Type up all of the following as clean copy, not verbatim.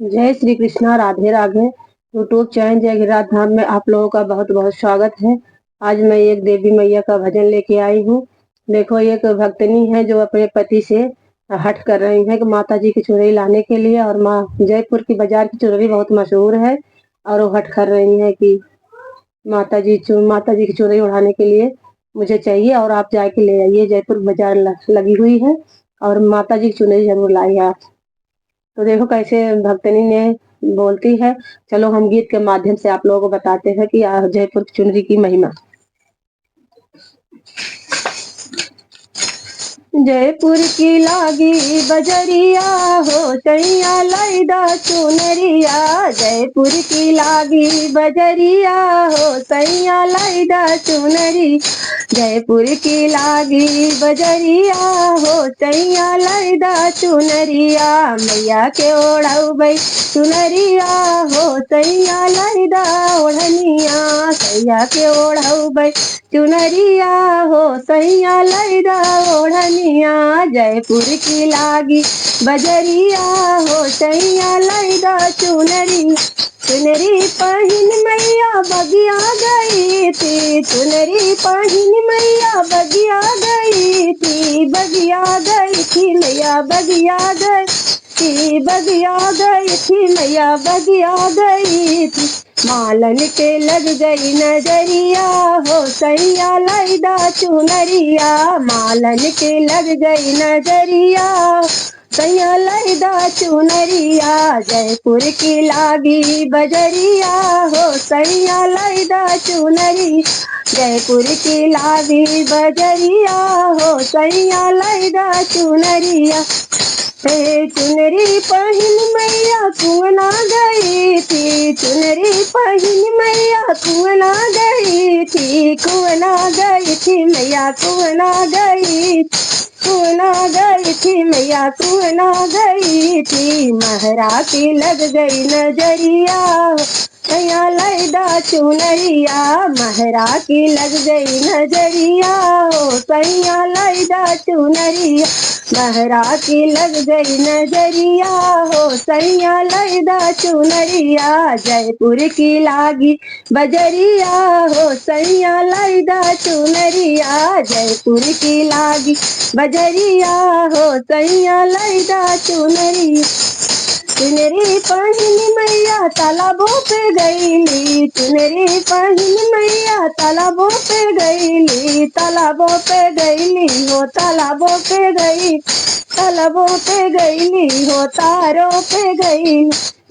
जय Shri Krishna, Radhe Radhe. YouTube channel जय गिरिराज धाम में आप लोगों का बहुत बहुत स्वागत है। आज मैं एक देवी मैया का भजन लेके आई हूँ। देखो, एक भक्तनी है जो अपने पति से हट कर रही है कि माता जी की चुनरी लाने के लिए, और माँ जयपुर की बाजार की चुनरी बहुत मशहूर है, और वो हट कर रही है कि माता जी की चुनरी उड़ाने के लिए मुझे चाहिए, और आप जाके ले आइए। जयपुर बाजार लगी हुई है, और माता जी की चुनरी जरूर लाई आप। तो देखो कैसे भक्तनी ने बोलती है। चलो हम गीत के माध्यम से आप लोगों को बताते हैं कि जयपुर की चुनरी की महिमा। जयपुर की लागी बजरिया हो सैया लाइदा चुनरिया। जयपुर की लागी बजरिया हो सैया लाइदा चुनरी। जयपुर की लागी बजरिया हो सैया लाइदा चुनरिया। मैया के ओढ़बै चुनरिया हो सैया लाइदा ओढ़निया। सैया के ओढ़बै चुनरिया हो सैया लाइदा ओढ़निया। जयपुर की लागी बजरिया हो सैया लाइदा चुनरी। चुनरी पहिन मैया बगिया गई थी। चुनरी पहिन मैया बगिया गई थी। बगिया गई थी मैया बगिया गई थी। बगिया गई थी मैया बगिया गई थी। मालन के लग गई नजरिया हो सैया लाइदा चुनरिया। मालन के लग गई नजरिया सैया लाइदा चुनरिया। जयपुर की लागी बजरिया हो सैया लाइदा चुनरी। जयपुर की लागी बजरिया हो सैया लाइदा चुनरिया। चुनरी पहिन मैया कुआना गई थी। चुनरी पहिन मैया कुआना गई थी। कुआना गई थी मैया कुआना गई। कुआना गई थी मैया कुआना गई थी। महरा की लग गई नजरिया सैया लाइदा चुनरिया। महरा की लग गई नजरिया हो सैया लाइदा चुनरिया। महरा की लग गई नजरिया हो सैया लाइदा चुनरिया। जयपुर की लागी बजरिया हो सैया लाइदा चुनरिया। जयपुर की लागी बजरिया हो सैया लाइदा चुनरिया। चुनरी पहिन मैया तालाबों पे गईली। चुनरी पहिन मैया तालाबों पे गईली। तालाबों पे गईली हो तालाबों पे गई। तालाबों पे गईली हो तारों पे गई।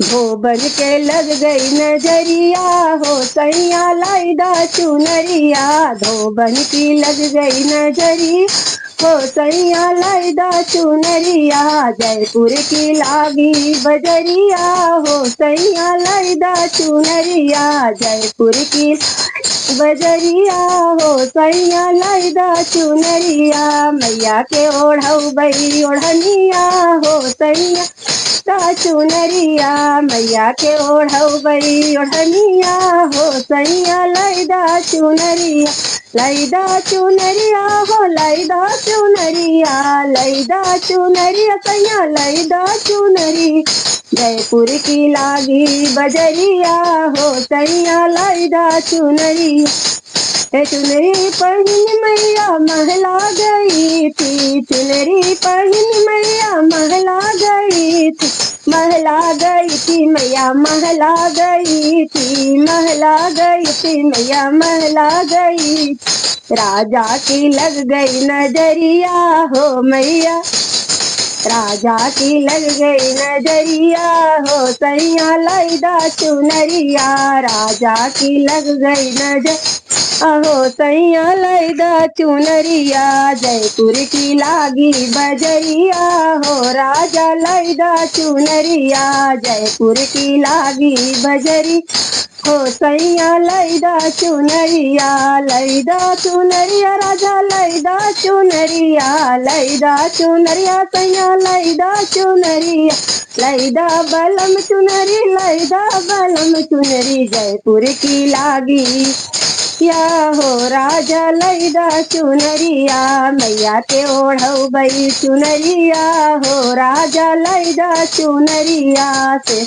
धोबन के लग गई नजरिया हो सैया लाइदा चुनरिया। धोबन की लग गई नजरिया हो सैया लाइदा चुनरिया। जयपुर की लागी बजरिया हो सैया लाइदा चुनरिया। जयपुर की बजरिया हो सैया लाइदा चुनरिया। मैया के ओढ़बै ओढ़निया हो सैया ता चुनरिया। मैया के ओढ़बै ओढ़निया हो सैया लाइदा चुनरिया। लाइदा चुनरिया हो लाइदा चुनरिया। लाइदा चुनरिया सैया लाइदा चुनरी। जयपुर की लागी बजरिया हो सैया लाइदा चुनरी। चुनरी पहिन मैया महला गई थी। चुनरी पहिन मैया महला गई थी। महला गई थी मैया महला गई थी। महला गई थी मैया महला गई। राजा की लग गई नजरिया हो मैया। राजा की लग गई नजरिया हो सैया लाइदा चुनरिया। राजा की लग गई नजर हो सैया लाइदा चुनरिया। जयपुर की लागी बजरिया हो राजा लाइदा चुनरिया। जयपुर की लागी बजरी हो सैया लाइदा चुनरिया। लाइदा चुनरिया राजा लाइदा चुनरिया। लाइदा चुनरिया सैया लाइदा चुनरिया। लाइदा बलम चुनरी लाइदा बलम चुनरी। जयपुर की लागी या हो राजा लैदा चुनरिया मैया के ओढ़ऊ बई चुनरिया हो राजा लैदा चुनरिया से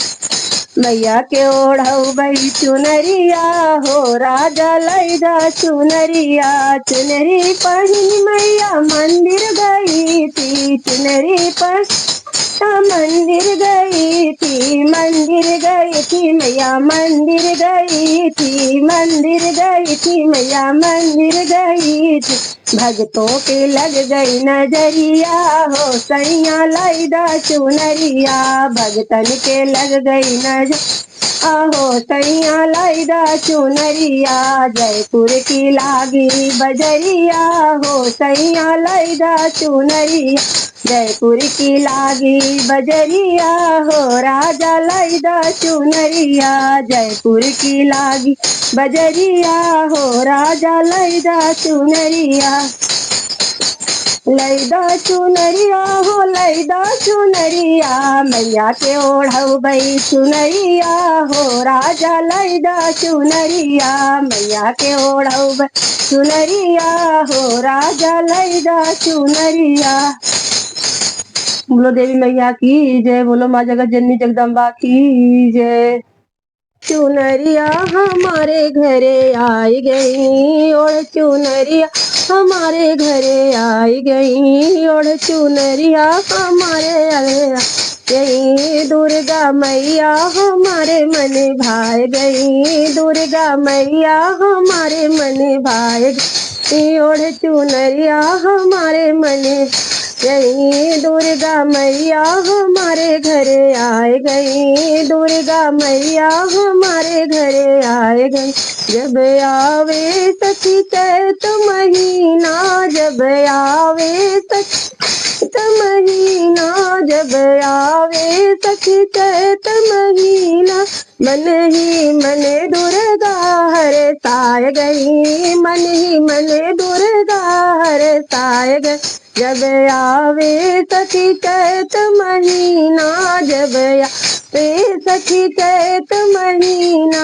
मैया के ओढ़ऊ बई चुनरिया हो राजा लैदा चुनरिया चुनरी पहनी मैया मंदिर गई थी चुनरी पर मंदिर गई थी मैया मंदिर गई थी मैया मंदिर गई थी भक्तों के लग गई नजरिया हो सैया लैदा चुनरिया भगतन के लग गई नजर आहो सैया लैदा चुनरिया जयपुर की लागी बजरिया हो सैया लैदा चुनरिया जयपुर की लागी बजरिया हो राजा लैदा चुनरिया जयपुर की लागी बजरिया हो राजा लैदा चुनरिया लैदा चुनरिया हो लैदा चुनरिया मैया के ओढ़ऊ बई चुनरिया हो राजा लैदा चुनरिया मैया के ओढ़ऊ बई चुनरिया हो राजा लैदा चुनरिया। बोलो देवी मैया की जय, बोलो माँ जगत जननी जगदम्बा की जय। चुनरिया हमारे घरे आई गई और चुनरिया हमारे घरे आई गई और चुनरिया हमारे गई दुर्गा मैया हमारे मन भाई गई दुर्गा मैया हमारे मन भाई गई और चुनरिया हमारे मन गई दुर्गा मैया हमारे घरे आए गई दुर्गा मैया हमारे घरे आए गई जब आवे सखी चैत महीना जब आवे चैत महीना जब आवे सखी चैत महीना मन ही मन दुर्गा हरे साय गई मन ही मन दुर्गा हरे साय गई जब आवे सखी चैत महीना जब आवे सखी चैत महीना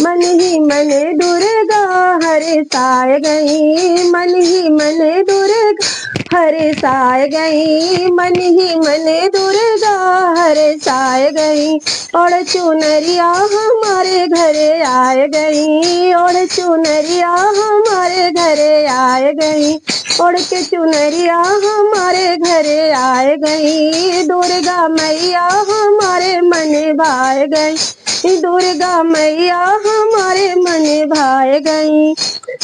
मन ही मन दुर्गा हरे साय गई मन ही मन दुर्गा हरे साय गई मन ही मन दुर्गा हरे साय गई और चुनरिया हमारे घरे आए गई और चुनरिया हमारे घरे आए गई उड़ के चुनरिया हमारे घरे आए गई दुर्गा मैया हमारे मन भाए गई दुर्गा मैया हमारे मन भाए गई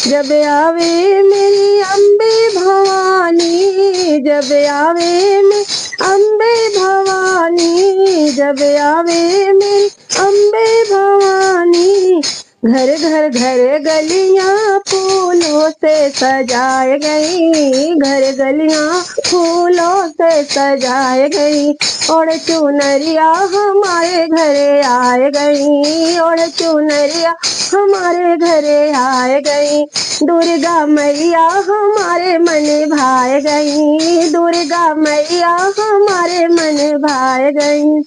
जब आवे मेरी अम्बे भवानी जब आवे मेरी अम्बे भवानी जब आवे मेरी अम्बे भवानी घर घर घर गलियां फूलों से सजाए गई घर गलियां फूलों से सजाए गई और चुनरिया हमारे घरे आए गई और चुनरिया हमारे घरे आए गई दुर्गा मैया हमारे मन भाए गई दुर्गा मैया हमारे मन भाए गई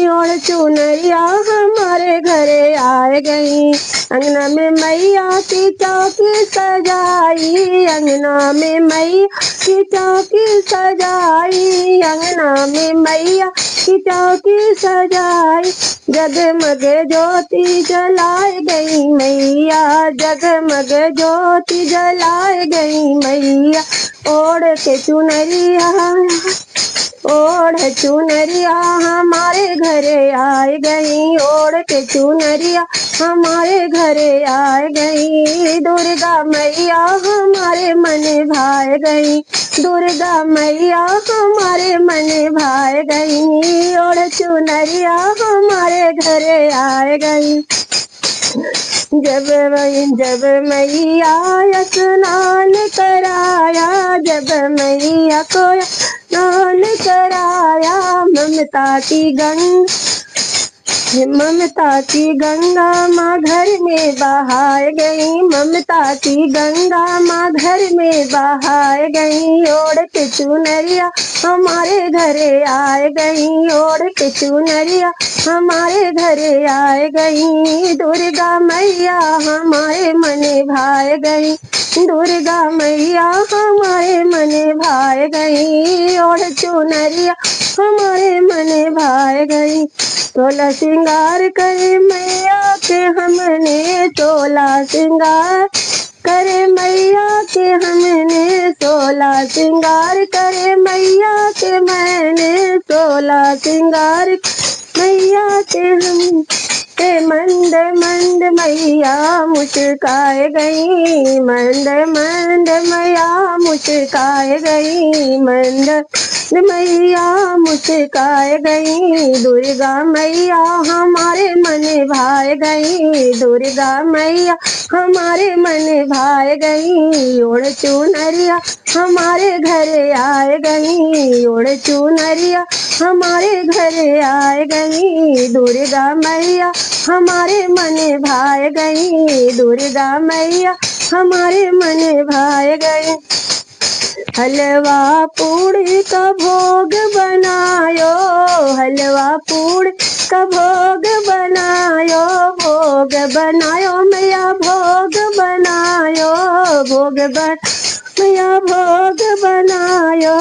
और चुनरिया हमारे घरे आए गई अंगना में मैया की चौकी सजाई अंगना में मैया की चौकी सजाई अंगना में मैया की चौकी सजाई जगमग ज्योति जलाए गई मैया जगमग ज्योति जलाए गई मैया ओढ़ के चुनरिया ओढ़ चुनरिया हमारे घरे आए गई ओढ़ के चुनरिया हमारे घरे आए गई दुर्गा मैया हमारे मन भाए गई दुर्गा मैया हमारे मन भाए गई ओढ़ चुनरिया हमारे घरे आए गई जब मैया स्नान कराया जब मैया को स्नान कराया ममता की गंगा ममता की गंगा माँ घर में बहाए गई, ममता की गंगा माँ घर में बहाए गई। ओढ़ के चुनरिया हमारे घरे आए गई, ओढ़ के चुनरिया हमारे घरे आए गई। दुर्गा मैया हमारे मने भाए गई, दुर्गा मैया हमारे मने भाए गई। ओढ़ चुनरिया हमारे मने भाए गई। तोला श्रृंगार करे मैया के हमने, तोला श्रृंगार करे मैया के हमने, सोला श्रृंगार करे मैया के मैंने, सोला श्रृंगार मैया के हम मंद मंद मैया मुस्काए गई, मंद मंद मैया मुस्काए गई, मंद मैया मुस्काए गई। दुर्गा मैया हमारे मन भाए गई, दुर्गा मैया हमारे मन भाए गई। ओढ़ चुनरिया हमारे घरे आए गई, ओढ़ चुनरिया हमारे घरे आए गई। दुर्गा मैया हमारे मन भाए गई, दुर्गा मैया हमारे मन भाए गई। हलवा पूड़ी का भोग बनायो, हलवा पूड़ी का भोग बनायो, भोग बनायो मैया भोग बनायो, भोग बन मैया भोग बनायो।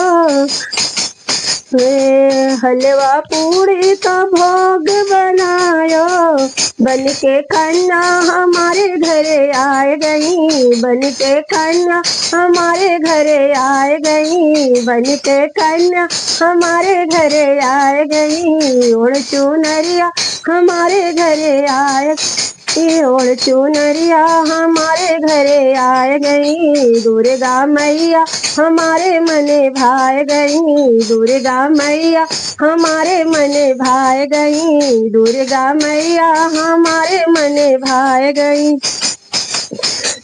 हलवा पूड़ी का भोग बनायो, बन के कन्या हमारे घरे आए गई, बन के कन्या हमारे घरे आए गई, बन के कन्या हमारे घरे आए गई। ओढ़ चुनरिया हमारे घरे आए, ओढ़ चुनरिया हमारे घरे आए गई। दुर्गा मैया हमारे मने भाए गई, दुर्गा मैया हमारे मने भाए गई, दुर्गा मैया हमारे मने भाए गई।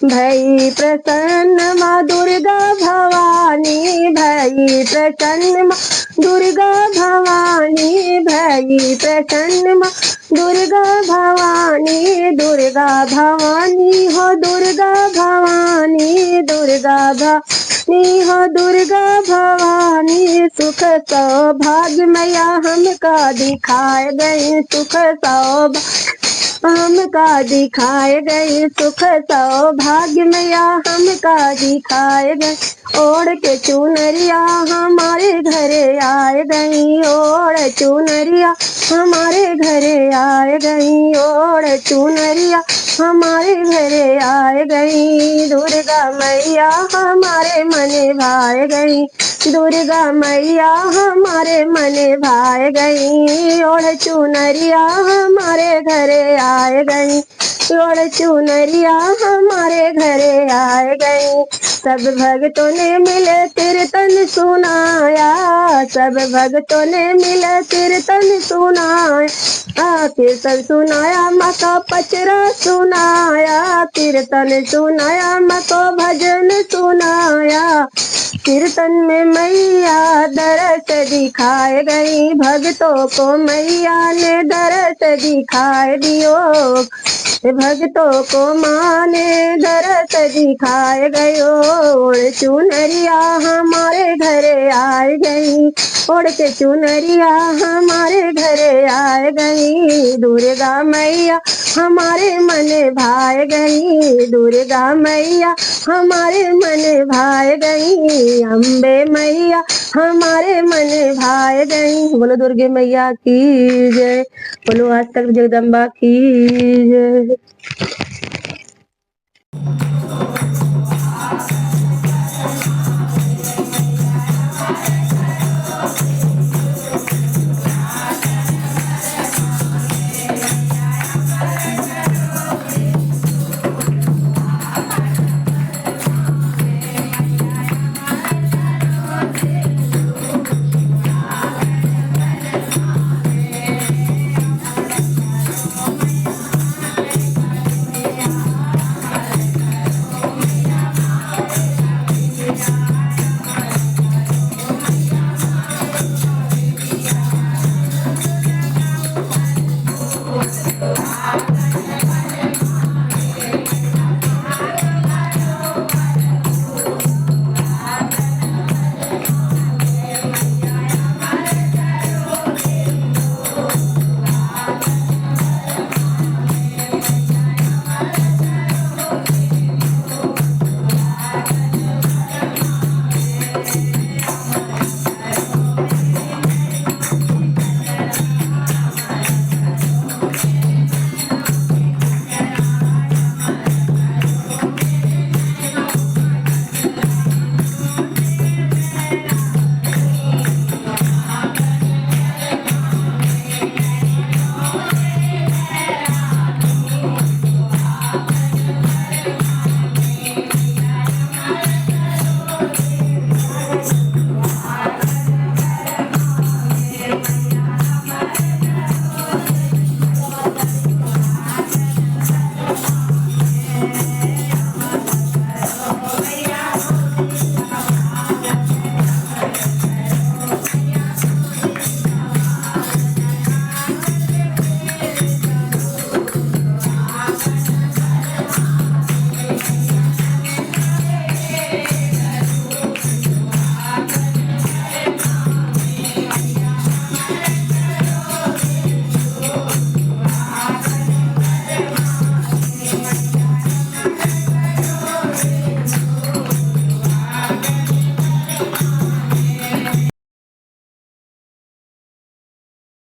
भई प्रसन्न माँ दुर्गा भवानी, भई प्रसन्न माँ दुर्गा भवानी, भई प्रसन्न माँ दुर्गा भवानी, दुर्गा भवानी हो दुर्गा भवानी, दुर्गा भवानी हो दुर्गा भवानी। सुख सौभाग्य मैया हमका दिखाए गई, सुख सौभाग्य हमका दिखाए गई, सुख सौभाग्य मैया हमका दिखाए गई। ओढ़ के चुनरिया हमारे घरे आए गई, ओढ़ चुनरिया हमारे घरे आए गई, ओढ़ चुनरिया हमारे घरे आए गई। दुर्गा मैया हमारे मने भाए गई, दुर्गा मैया हमारे मने भाए गई। ओढ़ चुनरिया हमारे घरे आए गई, ओढ़ चुनरिया हमारे घरे आए गई। सब भक्तों ने मिले कीर्तन सुनाया, सब भक्तों ने मिले कीर्तन सुनाया, कीर्तन सुनाया माँ का पचरा सुनाया, कीर्तन सुनाया माँ को भजन सुनाया। कीर्तन में मैया दरस दिखाए गई, भक्तों को मैया ने दरस दिखाए दियो, भक्तों को माँ ने दरस दिखाए गयो। ओढ़ चुनरिया हमारे घरे आए गई, ओढ़ के चुनरिया हमारे घरे आए गई। दुर्गा मैया हमारे मने भाए गई, दुर्गा मैया हमारे मने भाए गई। अम्बे मैया हमारे मने भाए गई। बोलो दुर्गे मैया की जय, बोलो आज तक जगदम्बा की जय।